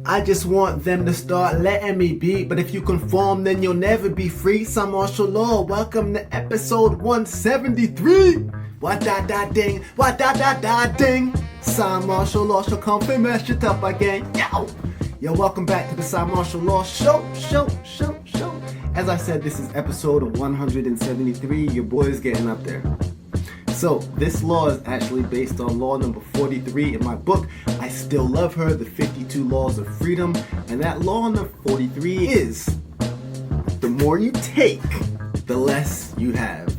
I just want them to start letting me be. But if you conform, then you'll never be free. Cymarshall Law, welcome to episode 173. What da da ding, what da da da ding. Cymarshall Law Show, come and mash it up again. Yo, welcome back to the Cymarshall Law Show. As I said, this is episode 173. Your boy is getting up there. So, this law is actually based on law number 43 in my book, I Still Love Her, The 52 Laws of Freedom. And that law number 43 is, the more you take, the less you have.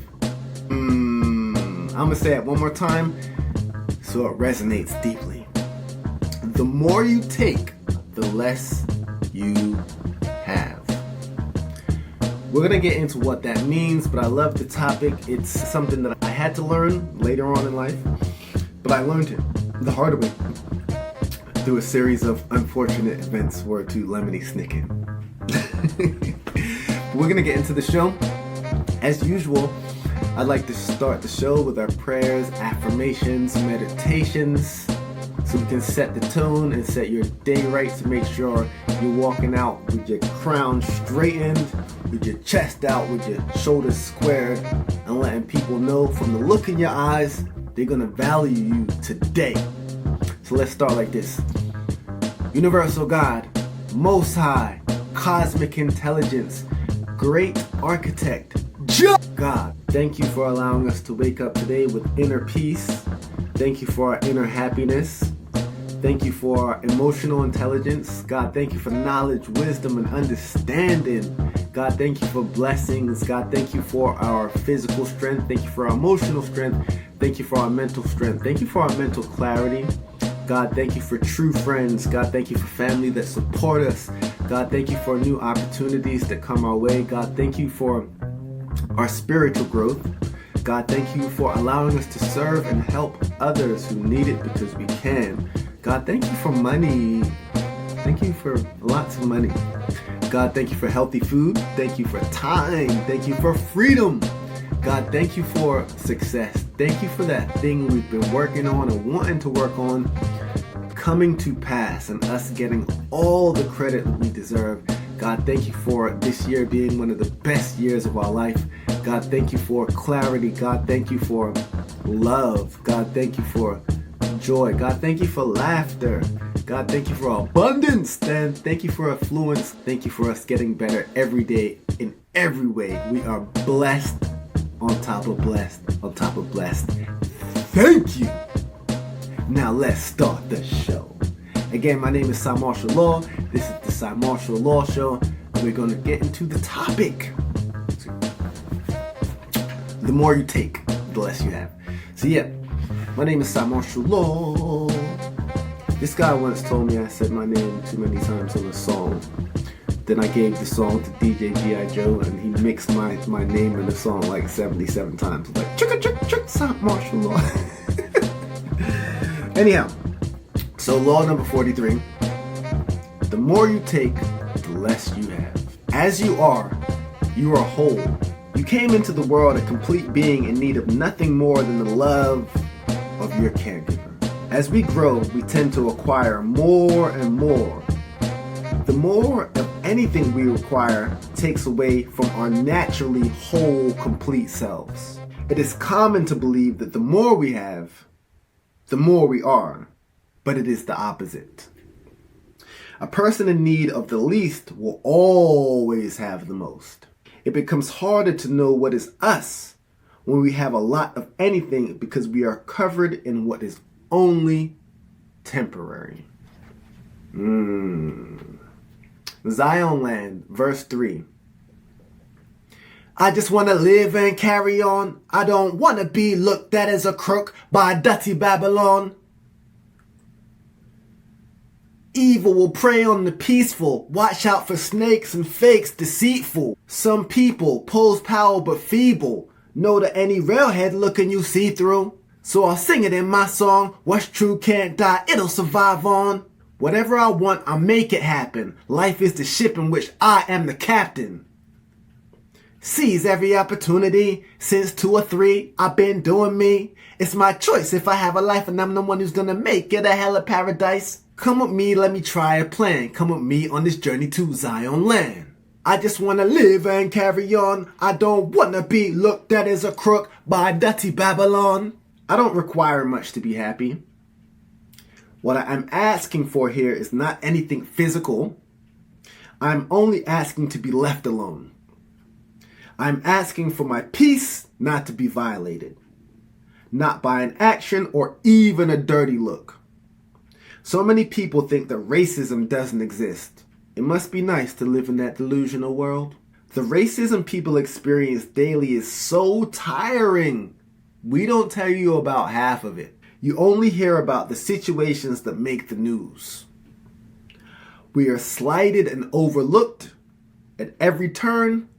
I'm going to say it one more time so it resonates deeply. The more you take, the less you have. We're going to get into what that means, but I love the topic. It's something that I had to learn later on in life, but I learned it the hard way through a series of unfortunate events were to Lemony Snicket. We're going to get into the show. As usual, I'd like to start the show with our prayers, affirmations, meditations, so we can set the tone and set your day right to make sure you're walking out with your crown straightened, with your chest out, with your shoulders squared, and letting people know from the look in your eyes, they're going to value you today. So let's start like this. Universal God, Most High, Cosmic Intelligence, Great Architect, God, thank you for allowing us to wake up today with inner peace. Thank you for our inner happiness. Thank you for our emotional intelligence. God, thank you for knowledge, wisdom, and understanding. God, thank you for blessings. God, thank you for our physical strength. Thank you for our emotional strength. Thank you for our mental strength. Thank you for our mental clarity. God, thank you for true friends. God, thank you for family that support us. God, thank you for new opportunities that come our way. God, thank you for our spiritual growth. God, thank you for allowing us to serve and help others who need it because we can. God, thank you for money. Thank you for lots of money. God, thank you for healthy food. Thank you for time. Thank you for freedom. God, thank you for success. Thank you for that thing we've been working on and wanting to work on coming to pass and us getting all the credit that we deserve. God, thank you for this year being one of the best years of our life. God, thank you for clarity. God, thank you for love. God, thank you for joy. God, thank you for laughter. God, thank you for abundance. And thank you for affluence. Thank you for us getting better every day in every way. We are blessed on top of blessed on top of blessed. Thank you. Now let's start the show. Again, my name is Cymarshall Law. This is the Cymarshall Law Show. And we're going to get into the topic. The more you take, the less you have. So yeah, my name is Cymarshall Law. This guy once told me I said my name too many times on a song. Then I gave the song to DJ G.I. Joe and he mixed my name in the song like 77 times. Like, chick, Cymarshall Law. Anyhow, so law number 43. The more you take, the less you have. As you are whole. You came into the world a complete being in need of nothing more than the love of your caregiver. As we grow, we tend to acquire more and more. The more of anything we require takes away from our naturally whole, complete selves. It is common to believe that the more we have, the more we are, but it is the opposite. A person in need of the least will always have the most. It becomes harder to know what is us when we have a lot of anything because we are covered in what is only temporary. Zion Land, verse 3. I just want to live and carry on. I don't want to be looked at as a crook by dirty Babylon. Evil will prey on the peaceful. Watch out for snakes and fakes, deceitful. Some people pose power but feeble. Know that any railhead looking you see through. So I'll sing it in my song. What's true can't die, it'll survive on. Whatever I want, I'll make it happen. Life is the ship in which I am the captain. Seize every opportunity. Since 2 or 3, I've been doing me. It's my choice if I have a life and I'm the one who's gonna make it a hell of paradise. Come with me, let me try a plan. Come with me on this journey to Zion land. I just wanna live and carry on. I don't wanna be looked at as a crook by dirty Babylon. I don't require much to be happy. What I'm asking for here is not anything physical. I'm only asking to be left alone. I'm asking for my peace not to be violated. Not by an action or even a dirty look. So many people think that racism doesn't exist. It must be nice to live in that delusional world. The racism people experience daily is so tiring. We don't tell you about half of it. You only hear about the situations that make the news. We are slighted and overlooked at every turn,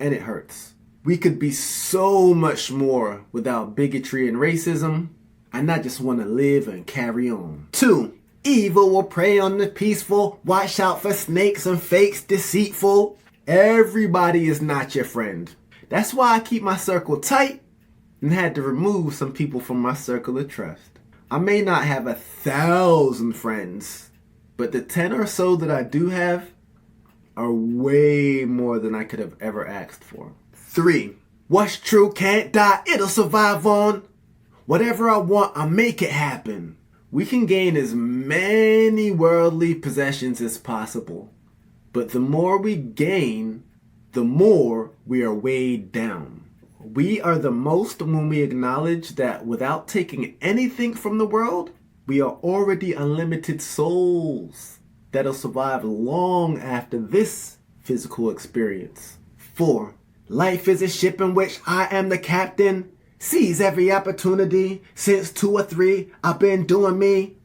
and it hurts. We could be so much more without bigotry and racism. I not just want to live and carry on. 2. Evil will prey on the peaceful. Watch out for snakes and fakes deceitful. Everybody is not your friend. That's why I keep my circle tight and had to remove some people from my circle of trust. I may not have 1,000 friends, but the 10 or so that I do have are way more than I could have ever asked for. 3. What's true can't die, it'll survive on. Whatever I want, I'll make it happen. We can gain as many worldly possessions as possible, but the more we gain, the more we are weighed down. We are the most when we acknowledge that without taking anything from the world, we are already unlimited souls that'll survive long after this physical experience. 4. Life is a ship in which I am the captain. Seize every opportunity. Since 2 or 3, I've been doing me.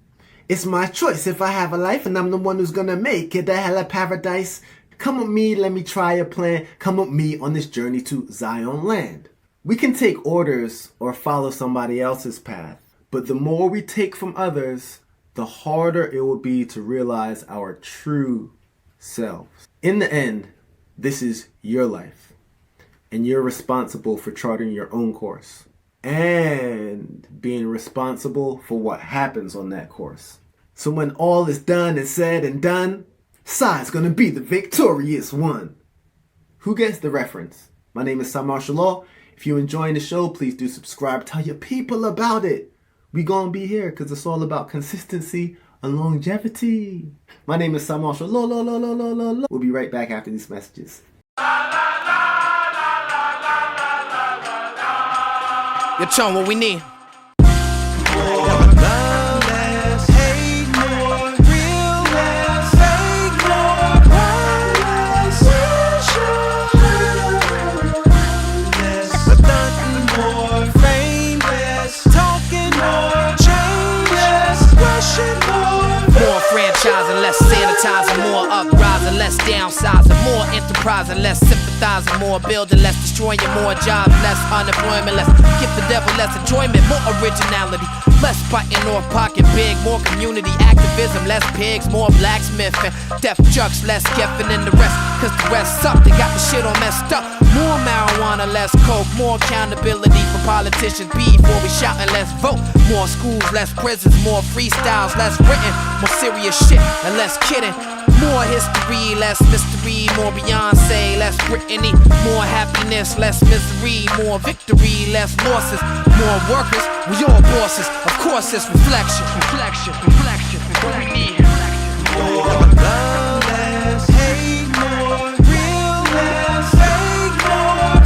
It's my choice if I have a life, and I'm the one who's gonna make it a hella paradise. Come with me, let me try a plan. Come with me on this journey to Zion land. We can take orders or follow somebody else's path, but the more we take from others, the harder it will be to realize our true selves. In the end, this is your life, and you're responsible for charting your own course and being responsible for what happens on that course. So when all is done and said and done, Cy's gonna be the victorious one. Who gets the reference? My name is Cymarshall Law. If you're enjoying the show, please do subscribe. Tell your people about it. We gonna be here because it's all about consistency and longevity. My name is Cymarshall Law. We'll be right back after these messages. Yo, Chon, what we need? Less sanitizing, more uprising, less downsizing, more enterprising, less sympathizing, more building, less destroying, more jobs, less unemployment, less give the devil less enjoyment, more originality, less biting off pocket big, more community activism, less pigs, more blacksmithing, deaf jokes, less Keffin than the rest, cause the rest suck, they got the shit all messed up, more marijuana, less coke, more accountability for politicians, before we shout and less vote, more schools, less prisons, more freestyles, less written, more serious shit and less kidding, more history, less mystery, more Beyonce, less Britney, more happiness, less misery, more victory, less losses, more workers, we all bosses, of course it's reflection, what we need. More love, less hate, more real, less fake, more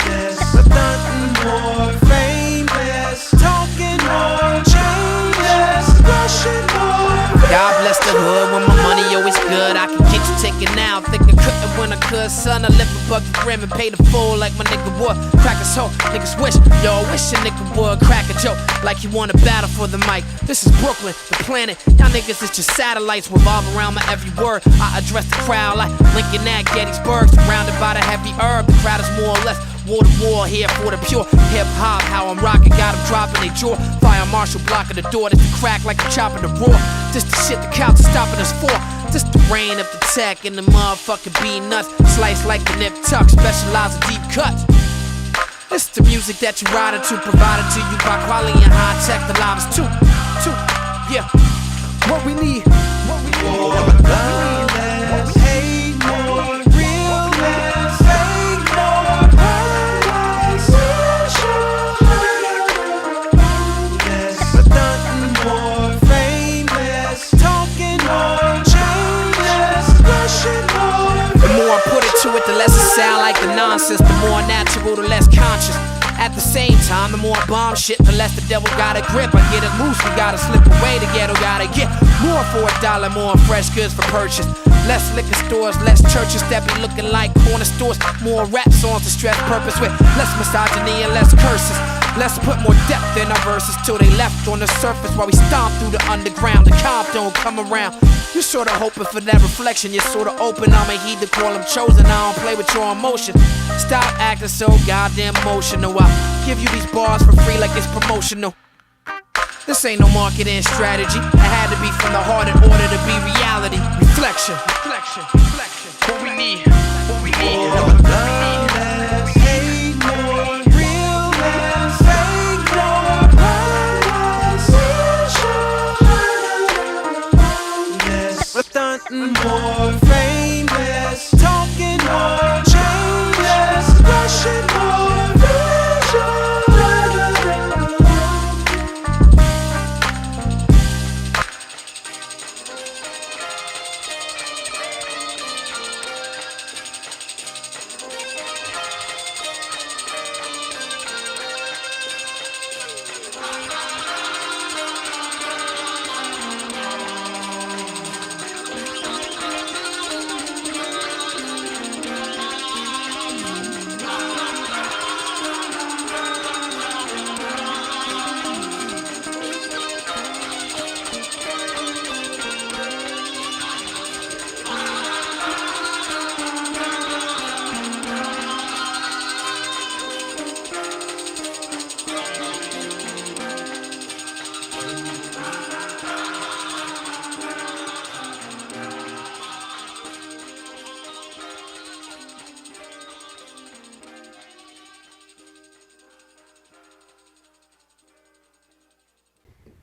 less nothing, more fame, less talking, more change, less rushing, more. God bless the hood when my money always good. I can get you taken out, think I couldn't when I could. Son, I live above the rim and pay the full like my nigga would. Crack his hoe, niggas wish, yo, I wish a nigga would crack a joke like you wanna battle for the mic. This is Brooklyn, the planet. Y'all niggas is just satellites revolve around my every word. I address the crowd like Lincoln at Gettysburg, surrounded by the heavy herb. The crowd is more or less war to war here for the pure hip hop. How I'm rocking, got them dropping they jaw. Fire marshal blocking the door, this the crack like I'm chopping the raw. This the shit the cops are stopping us for. This the reign of the tech and the motherfucking B nuts. Slice like the nip tuck, specialize in deep cuts. It's the music that you ride into, provided to you by quality and high tech. The live is two, yeah. What we need, more love, less hate, more realness, fake, more purpose, less stunting, more fame, less talking, more change, less rushing, more. the more I put it to it, the less it sound like the nonsense. The more natural, the less conscious. At the same time, the more I bomb shit, the less the devil got a grip. I get it loose, we gotta slip away, the ghetto gotta get more for $1, more fresh goods for purchase. Less liquor stores, less churches that be looking like corner stores. More rap songs to stress purpose with less misogyny and less curses. Let's put more depth in our verses till they left on the surface while we stomp through the underground. The cop don't come around. You're sorta hoping for that reflection. You're sorta open. I'ma heed the call. I'm chosen. I don't play with your emotions. Stop acting so goddamn emotional. I'll give you these bars for free like it's promotional. This ain't no marketing strategy. It had to be from the heart in order to be reality. Reflection. What we need. More love, less hate, more realness, fake, more purpose, less stunting, more fame, less talking, more change, less rushing, more vision.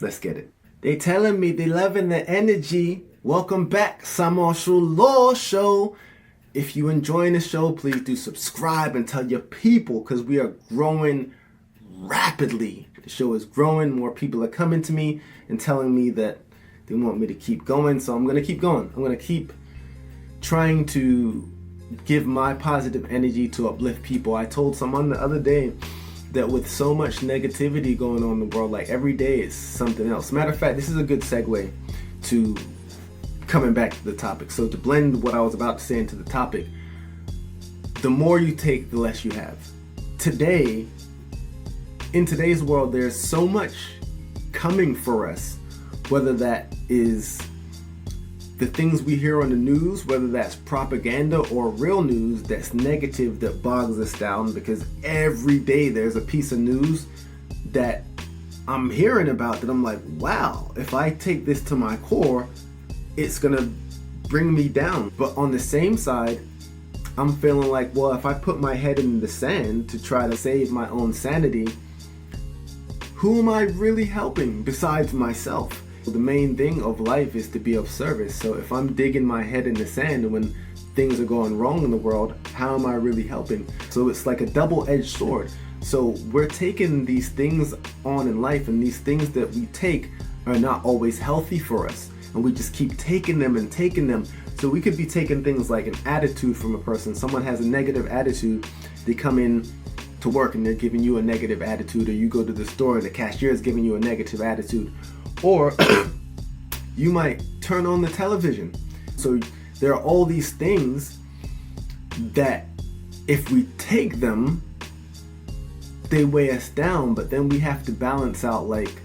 Let's get it. They telling me they loving the energy. Welcome back, Cymarshall Law Show. If you enjoying the show, please do subscribe and tell your people, because we are growing rapidly. The show is growing. More people are coming to me and telling me that they want me to keep going. So I'm going to keep going. I'm going to keep trying to give my positive energy to uplift people. I told someone the other day that with so much negativity going on in the world, like every day is something else. Matter of fact, this is a good segue to coming back to the topic. So to blend what I was about to say into the topic, the more you take, the less you have. Today, in today's world, there's so much coming for us, whether that is the things we hear on the news, whether that's propaganda or real news that's negative, that bogs us down, because every day there's a piece of news that I'm hearing about that I'm like, wow, if I take this to my core, it's gonna bring me down. But on the same side, I'm feeling like, well, if I put my head in the sand to try to save my own sanity, who am I really helping besides myself? The main thing of life is to be of service. So if I'm digging my head in the sand and when things are going wrong in the world, how am I really helping? So it's like a double-edged sword. So we're taking these things on in life, and these things that we take are not always healthy for us. And we just keep taking them and taking them. So we could be taking things like an attitude from a person. Someone has a negative attitude, they come in to work and they're giving you a negative attitude, or you go to the store and the cashier is giving you a negative attitude. Or you might turn on the television. So there are all these things that if we take them, they weigh us down, but then we have to balance out, like,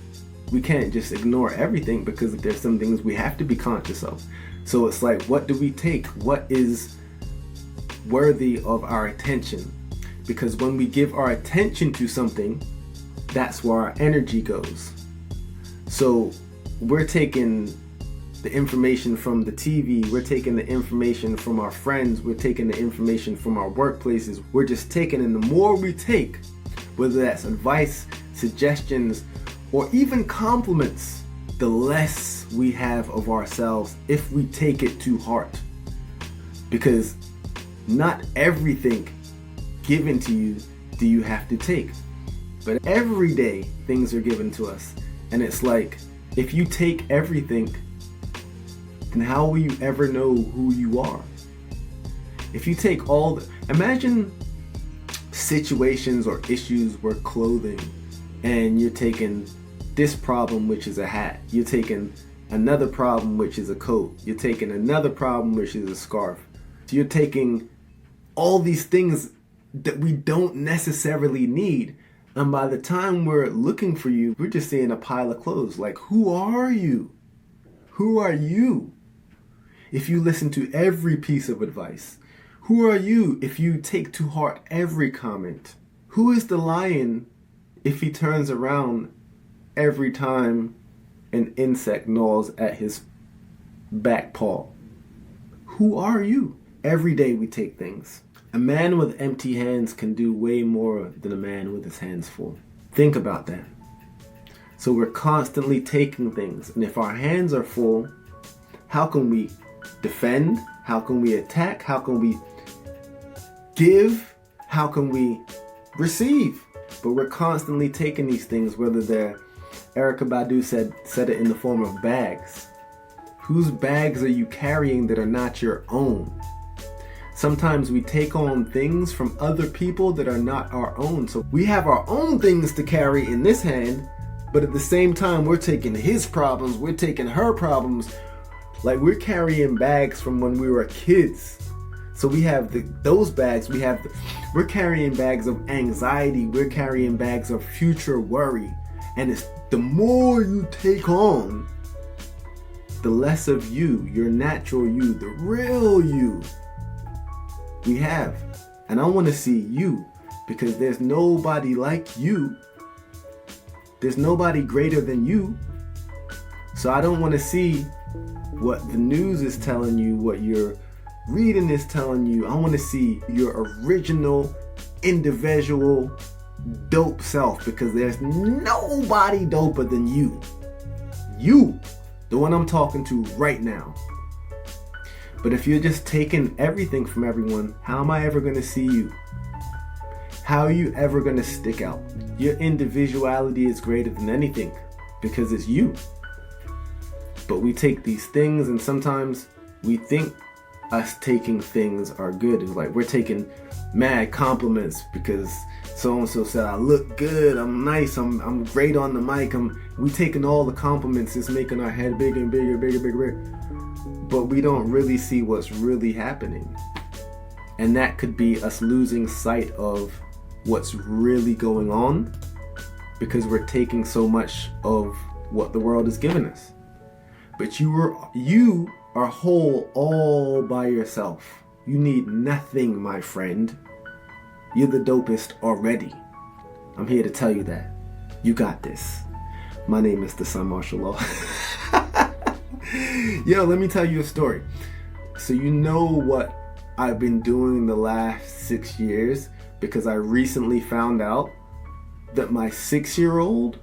we can't just ignore everything, because there's some things we have to be conscious of. So it's like, what do we take? What is worthy of our attention? Because when we give our attention to something, that's where our energy goes. So we're taking the information from the TV, we're taking the information from our friends, we're taking the information from our workplaces, we're just taking, and the more we take, whether that's advice, suggestions, or even compliments, the less we have of ourselves if we take it to heart. Because not everything given to you do you have to take. But every day things are given to us. And it's like, if you take everything, then how will you ever know who you are? If you take imagine situations or issues were clothing, and you're taking this problem, which is a hat. You're taking another problem, which is a coat. You're taking another problem, which is a scarf. So you're taking all these things that we don't necessarily need. And by the time we're looking for you, we're just seeing a pile of clothes. Like, who are you? Who are you? If you listen to every piece of advice, who are you if you take to heart every comment? Who is the lion if he turns around every time an insect gnaws at his back paw? Who are you? Every day we take things. A man with empty hands can do way more than a man with his hands full. Think about that. So we're constantly taking things. And if our hands are full, how can we defend? How can we attack? How can we give? How can we receive? But we're constantly taking these things, whether they're, Erykah Badu said it in the form of bags. Whose bags are you carrying that are not your own? Sometimes we take on things from other people that are not our own. So we have our own things to carry in this hand, but at the same time, we're taking his problems, we're taking her problems. Like, we're carrying bags from when we were kids. So we have those bags, we're carrying bags of anxiety, we're carrying bags of future worry. And it's the more you take on, the less of you, your natural you, the real you, we have. And I want to see you, because there's nobody like you. There's nobody greater than you. So I don't want to see what the news is telling you, what your reading is telling you. I want to see your original, individual, dope self, because there's nobody doper than you. You, the one I'm talking to right now. But if you're just taking everything from everyone, how am I ever going to see you? How are you ever going to stick out? Your individuality is greater than anything, because it's you. But we take these things, and sometimes we think us taking things are good. It's like we're taking mad compliments because so-and-so said I look good, I'm nice, I'm great on the mic. We taking all the compliments, it's making our head bigger and bigger, bigger. But we don't really see what's really happening. And that could be us losing sight of what's really going on, because we're taking so much of what the world is giving us. But you are whole all by yourself. You need nothing, my friend. You're the dopest already. I'm here to tell you that. You got this. My name is the Cymarshall Law. Yo, let me tell you a story. So you know what I've been doing the last 6 years, because I recently found out that my 6-year-old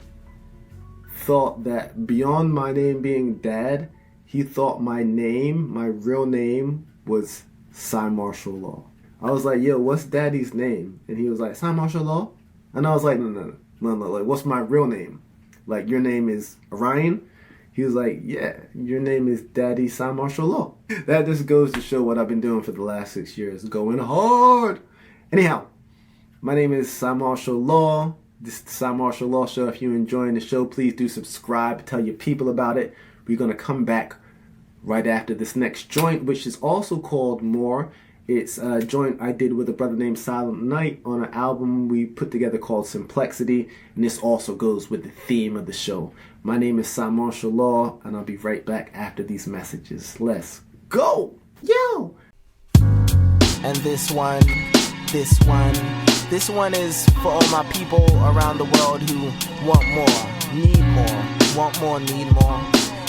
thought that beyond my name being Dad, he thought my real name was Cymarshall Law. I was like, yo, what's Daddy's name? And he was like, Cymarshall Law? And I was like, no, like, what's my real name? Like, your name is Orion? He was like, yeah, your name is Daddy Cymarshall Law. That just goes to show what I've been doing for the last 6 years, going hard. Anyhow, my name is Cymarshall Law. This is the Cymarshall Law Show. If you're enjoying the show, please do subscribe. Tell your people about it. We're going to come back right after this next joint, which is also called More. It's a joint I did with a brother named Silent Night on an album we put together called Simplexity. And this also goes with the theme of the show. My name is Cymarshall Law, and I'll be right back after these messages. Let's go! Yo! And this one is for all my people around the world who want more, need more, want more, need more.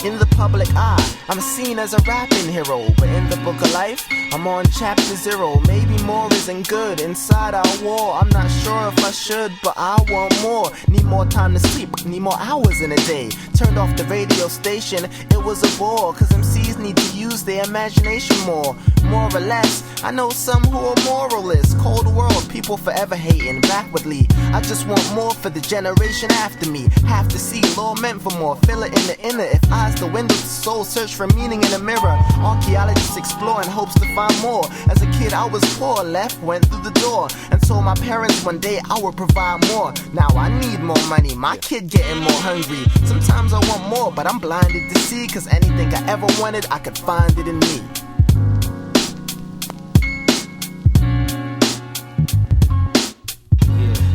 In the public eye, I'm seen as a rapping hero, but in the book of life, I'm on chapter 0, maybe more isn't good. Inside our war, I'm not sure if I should, but I want more. Need more time to sleep, need more hours in a day. Turned off the radio station, it was a bore, cause MCs need to use their imagination more or less. I know some who are moralists. Cold world, people forever hating backwardly. I just want more for the generation after me. Have to see, law meant for more. Feel it in the inner. If eyes the window to soul, search for meaning in a mirror. Archaeologists explore in hopes to find more. As a kid I was poor, left, went through the door, and told my parents one day I would provide more. Now I need more money, my kid getting more hungry. Sometimes I want more, but I'm blinded to see, cause anything I ever wanted, I could find it in me.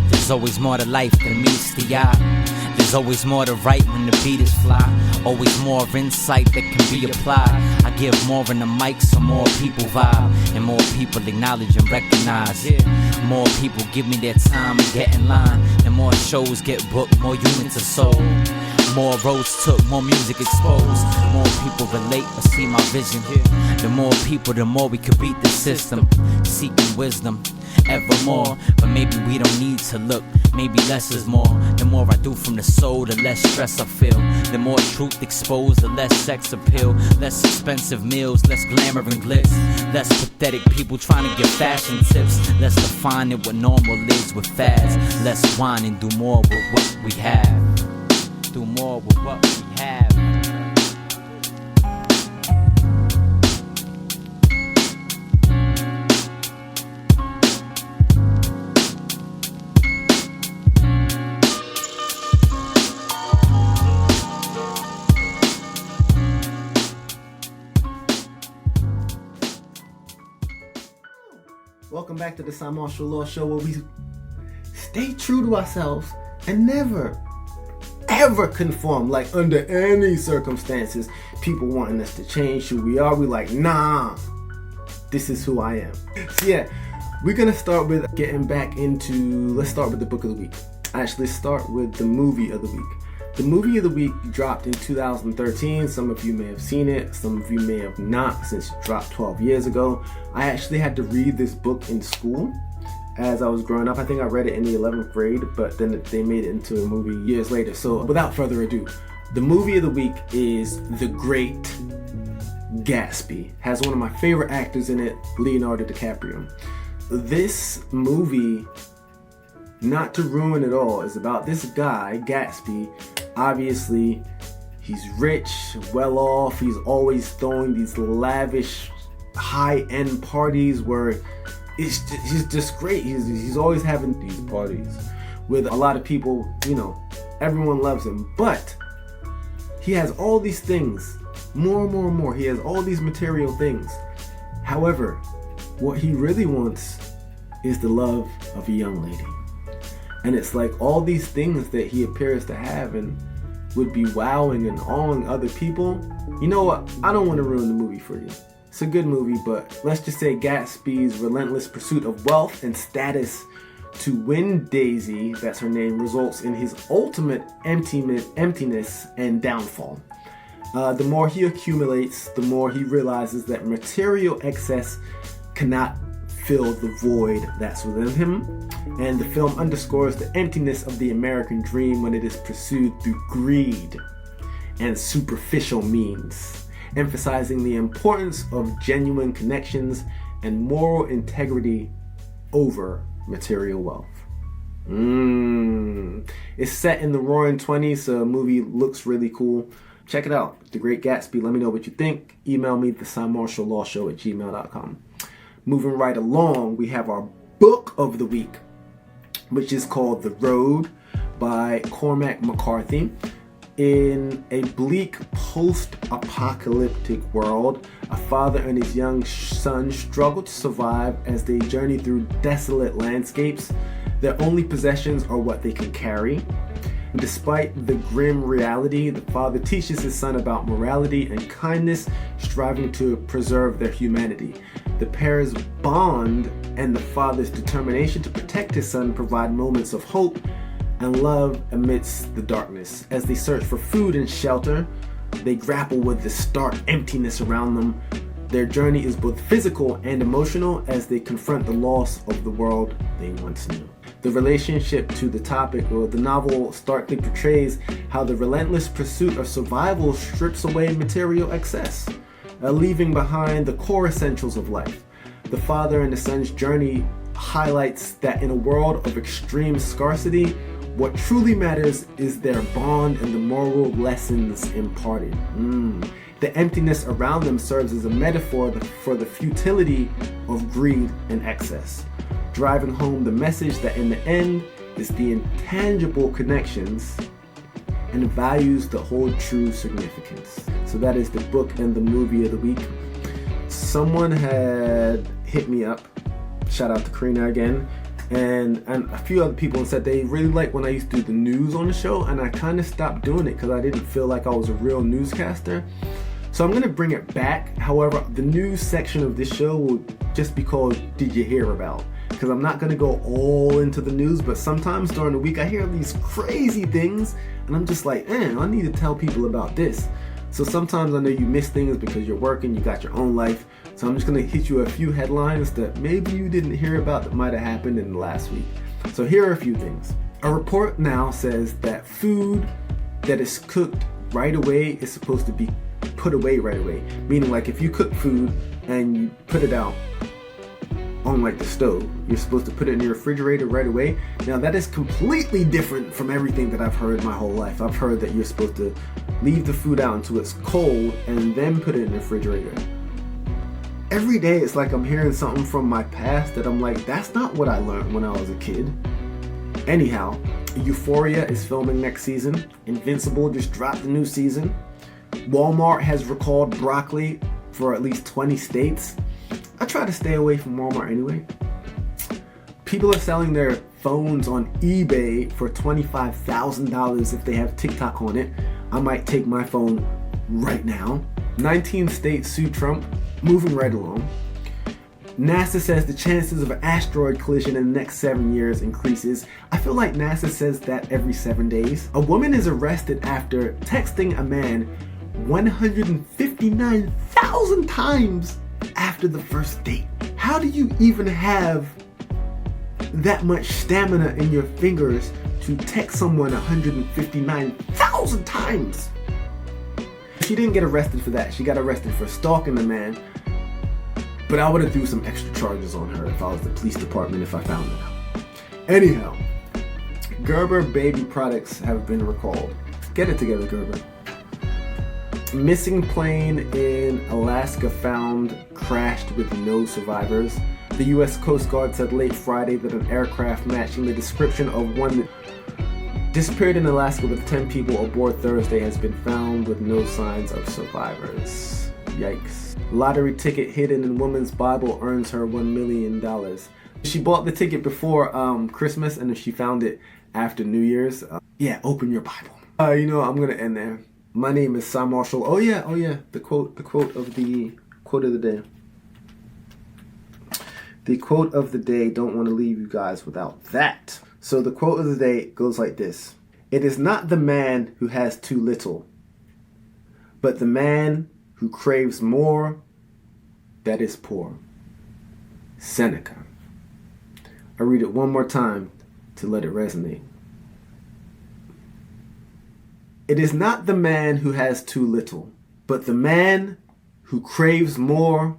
There's always more to life than meets the eye. There's always more to write when the beat is fly. Always more insight that can be applied. I give more in the mic so more people vibe, and more people acknowledge and recognize. More people give me their time and get in line. And more shows get booked, more units are sold. More roads took, more music exposed. More people relate or see my vision. The more people, the more we can beat the system. Seeking wisdom evermore, but maybe we don't need to look. Maybe less is more. The more I do from the soul, the less stress I feel. The more truth exposed, the less sex appeal. Less expensive meals, less glamour and glitz. Less pathetic people trying to get fashion tips. Less defining what normal is with fads. Less whine and do more with what we have. Do more with what we have. Welcome back to the Cymarshall Law Show, where we stay true to ourselves and never, ever conform. Like, under any circumstances, people wanting us to change who we are, we like, nah, this is who I am. So yeah, we're gonna start with getting back into, let's start with the book of the week. Actually, start with the movie of the week. The movie of the week dropped in 2013. Some of you may have seen it, some of you may have not, since it dropped 12 years ago. I actually had to read this book in school as I was growing up. I think I read it in the 11th grade, but then they made it into a movie years later. So without further ado, the movie of the week is The Great Gatsby. Has one of my favorite actors in it, Leonardo DiCaprio. This movie, not to ruin it all, is about this guy, Gatsby. Obviously, he's rich, well off. He's always throwing these lavish, high-end parties where he's just great. He's always having these parties with a lot of people. You know, everyone loves him. But he has all these things, more and more and more. He has all these material things. However, what he really wants is the love of a young lady. And it's like all these things that he appears to have and would be wowing and awing other people. You know what? I don't want to ruin the movie for you. It's a good movie, but let's just say Gatsby's relentless pursuit of wealth and status to win Daisy, that's her name, results in his ultimate emptiness and downfall. The more he accumulates, the more he realizes that material excess cannot fill the void that's within him. And the film underscores the emptiness of the American dream when it is pursued through greed and superficial means, emphasizing the importance of genuine connections and moral integrity over material wealth. It's set in the Roaring 20s, so the movie looks really cool. Check it out, The Great Gatsby. Let me know what you think. Email me, thecymarshallawshow@gmail.com. Moving right along, we have our book of the week, which is called The Road by Cormac McCarthy. In a bleak post-apocalyptic world, a father and his young son struggle to survive as they journey through desolate landscapes. Their only possessions are what they can carry. Despite the grim reality, the father teaches his son about morality and kindness, striving to preserve their humanity. The pair's bond and the father's determination to protect his son provide moments of hope and love amidst the darkness. As they search for food and shelter, they grapple with the stark emptiness around them, Their journey is both physical and emotional as they confront the loss of the world they once knew. The relationship to the topic, or the novel, starkly portrays how the relentless pursuit of survival strips away material excess, leaving behind the core essentials of life. The father and the son's journey highlights that in a world of extreme scarcity, what truly matters is their bond and the moral lessons imparted. The emptiness around them serves as a metaphor for the futility of greed and excess, driving home the message that in the end, it's the intangible connections and values that hold true significance. So that is the book and the movie of the week. Someone had hit me up, shout out to Karina again, and a few other people, and said they really liked when I used to do the news on the show, and I kind of stopped doing it because I didn't feel like I was a real newscaster. So I'm going to bring it back. However, the news section of this show will just be called Did You Hear About? Because I'm not going to go all into the news, but sometimes during the week I hear these crazy things and I'm just like, I need to tell people about this. So sometimes I know you miss things because you're working, you got your own life. So I'm just going to hit you a few headlines that maybe you didn't hear about that might have happened in the last week. So here are a few things. A report now says that food that is cooked right away is supposed to be put away right away. Meaning, like, if you cook food and you put it out on like the stove, you're supposed to put it in your refrigerator right away. Now that is completely different from everything that I've heard my whole life. I've heard that you're supposed to leave the food out until it's cold and then put it in the refrigerator. Every day it's like I'm hearing something from my past that I'm like, that's not what I learned when I was a kid. Anyhow, Euphoria is filming next season. Invincible just dropped the new season. Walmart has recalled broccoli for at least 20 states. I try to stay away from Walmart anyway. People are selling their phones on eBay for $25,000 if they have TikTok on it. I might take my phone right now. 19 states sue Trump. Moving right along. NASA says the chances of an asteroid collision in the next 7 years increases. I feel like NASA says that every 7 days. A woman is arrested after texting a man 159,000 times after the first date. How do you even have that much stamina in your fingers to text someone 159,000 times? She didn't get arrested for that. She got arrested for stalking the man. But I would have threw some extra charges on her if I was the police department if I found it out. Anyhow, Gerber baby products have been recalled. Get it together, Gerber. Missing plane in Alaska found crashed with no survivors. The U.S. Coast Guard said late Friday that an aircraft matching the description of one that disappeared in Alaska with 10 people aboard Thursday has been found with no signs of survivors. Yikes. Lottery ticket hidden in woman's Bible earns her $1 million. She bought the ticket before Christmas, and if she found it after New Year's, open your Bible. I'm gonna end there. My name is Cymarshall. Oh yeah. The quote of the day. The quote of the day. Don't want to leave you guys without that. So the quote of the day goes like this: "It is not the man who has too little, but the man who craves more that is poor." Seneca. I read it one more time to let it resonate. It is not the man who has too little, but the man who craves more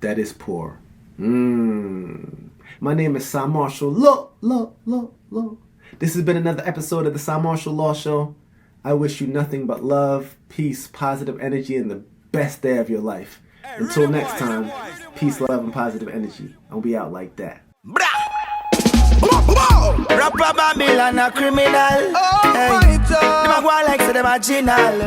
that is poor. My name is Cymarshall Law. This has been another episode of the Cymarshall Law Show. I wish you nothing but love, peace, positive energy, and the best day of your life. Until next time, peace, love, and positive energy. I'll be out like that. Rapper Babylon a criminal. Hey, them a go like say them a general.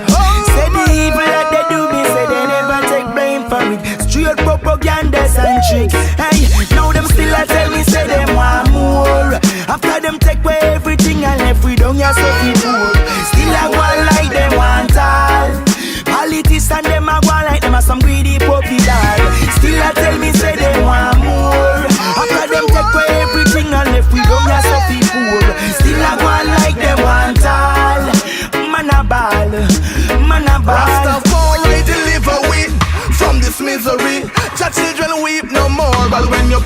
Say the evil that they do me, say they never take blame for it. Straight propaganda and tricks. Hey, now them still a tell me say them want more. After them take away everything and left we down here so poor. Still a go like them want all. Politicians them a go like them a some greedy puppy dog. Still a tell me say they want more. After them take away everything and left we down here so poor. Still a go like them want all. Man a ball. Rastafari deliver we from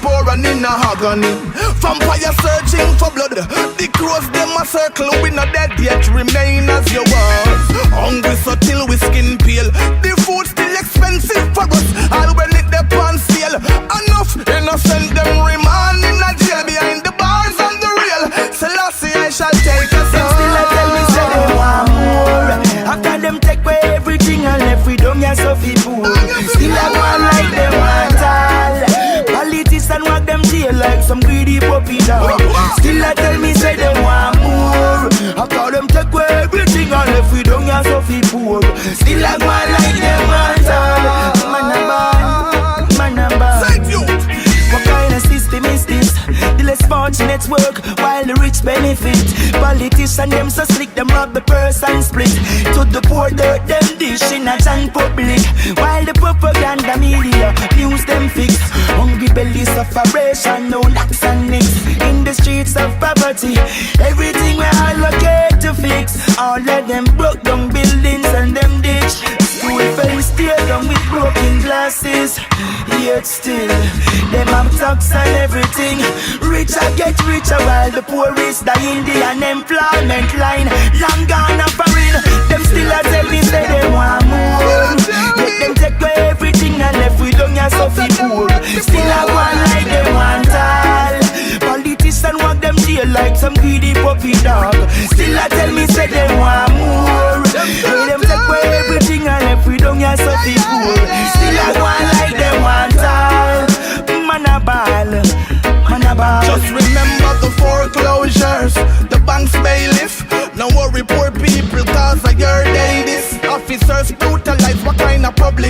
poor and in a agony. Vampire searching for blood. The crows them a circle. We not dead yet, remain as you was. Hungry so till we skin peel. The food still expensive for us. All when it depends sale. Enough innocent them remand in a jail behind the bars and the rail. Selassie I shall take us Them still a tell me say they want more. After them take away everything and left we don't get so people. Still a one like them want all. Politicians walk them jail like some greedy puppy dog. Still a tell me say they want more. After them take away everything and left we don't get so people. Still a one like them want all. Man a bad, man a bad. What kind of system is this? The less fortunate work while the rich benefit. Politicians them so slick, them rob the purse and split. To the poor dirt them dish in a giant public. While the propaganda media news them fix. Hungry bellies of operation, no knocks and nicks. In the streets of poverty, everything we allocate to fix. All of them broke down buildings and them ditch. School fence tear down with broken glasses. Yet still, them have tax and everything. Richer get richer while the poor is dying. The unemployment line long gone and foreign. Them still a tell me say they want more. Yet them take away everything and left we don't have so poor. Still a one like they want all. Politicians walk them jail like some greedy puppy dog. Still a tell me say they want more. Yet them take away everything and left we don't have so poor. Still a one like they want all. Man a ball, man a ball. Just remember the foreclosures, the bank's bailiff. Now worry poor people cause of your day this. Officers brutalize